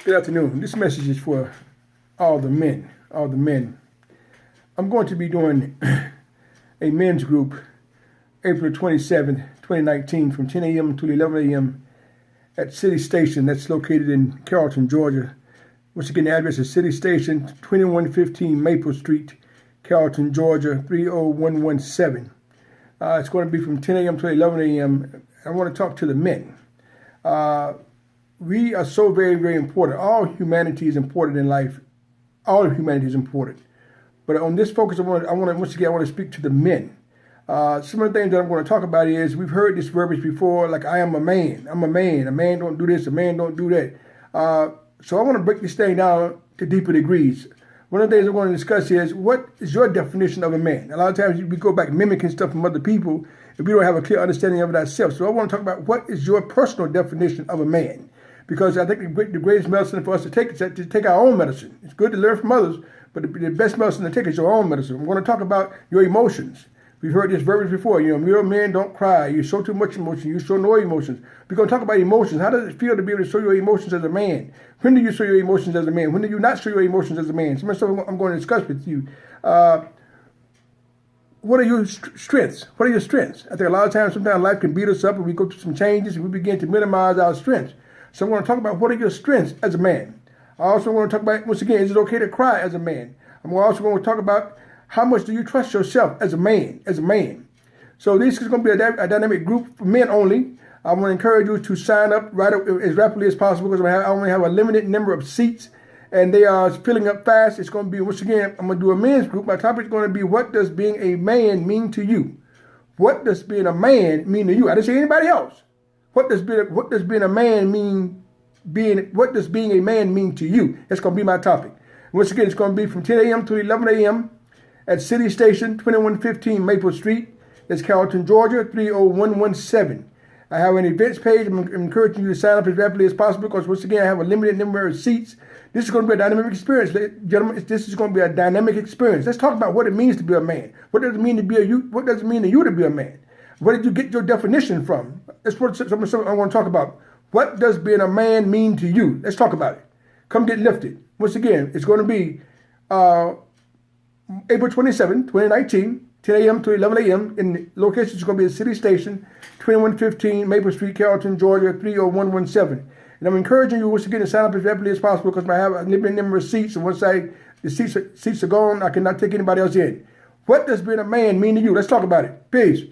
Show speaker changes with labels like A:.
A: Good afternoon. This message is for all the men. All the men. I'm going to be doing a men's group April 27th, 2019 from 10 a.m. to 11 a.m. at City Station that's located in Carrollton, Georgia. Once again, the address is City Station, 2115 Maple Street, Carrollton, Georgia, 30117. It's going to be from 10 a.m. to 11 a.m. I want to talk to the men. We are so very, very important. All humanity is important in life. All of humanity is important. But on this focus, I want to speak to the men. Some of the things that I'm going to talk about is we've heard this verbiage before, like I am a man. I'm a man. A man don't do this. A man don't do that. So I want to break this thing down to deeper degrees. One of the things I'm going to discuss is what is your definition of a man? A lot of times we go back mimicking stuff from other people if we don't have a clear understanding of it ourselves. So I want to talk about what is your personal definition of a man. Because I think the greatest medicine for us to take is to take our own medicine. It's good to learn from others, but the best medicine to take is your own medicine. I'm going to talk about your emotions. We've heard this verbiage before. Real men don't cry. You show too much emotion. You show no emotions. We're going to talk about emotions. How does it feel to be able to show your emotions as a man? When do you show your emotions as a man? When do you not show your emotions as a man? Some of the stuff I'm going to discuss with you. What are your strengths? What are your strengths? I think a lot of times, sometimes life can beat us up and we go through some changes and we begin to minimize our strengths. So I'm going to talk about what are your strengths as a man. I also want to talk about, once again, is it okay to cry as a man? I'm also going to talk about how much do you trust yourself as a man, So this is going to be a dynamic group for men only. I want to encourage you to sign up as rapidly as possible because I only have a limited number of seats and they are filling up fast. It's going to be, once again, I'm going to do a men's group. My topic is going to be, what does being a man mean to you? What does being a man mean to you? I didn't say anybody else. What does being a man mean? What does being a man mean to you? That's going to be my topic. Once again, it's going to be from 10 a.m. to 11 a.m. at City Station, 2115 Maple Street. That's Carrollton, Georgia, 30117. I have an events page. I'm encouraging you to sign up as rapidly as possible because, once again, I have a limited number of seats. This is going to be a dynamic experience, gentlemen. This is going to be a dynamic experience. Let's talk about what it means to be a man. What does it mean to be What does it mean to you to be a man? Where did you get your definition from? That's what I want to talk about. What does being a man mean to you? Let's talk about it. Come get lifted. Once again, it's going to be April 27, 2019, 10 a.m. to 11 a.m. In the location is going to be at City Station, 2115 Maple Street, Carrollton, Georgia, 30117. And I'm encouraging you once again to sign up as rapidly as possible because I have a limited number of seats. And once the seats are gone, I cannot take anybody else in. What does being a man mean to you? Let's talk about it. Peace.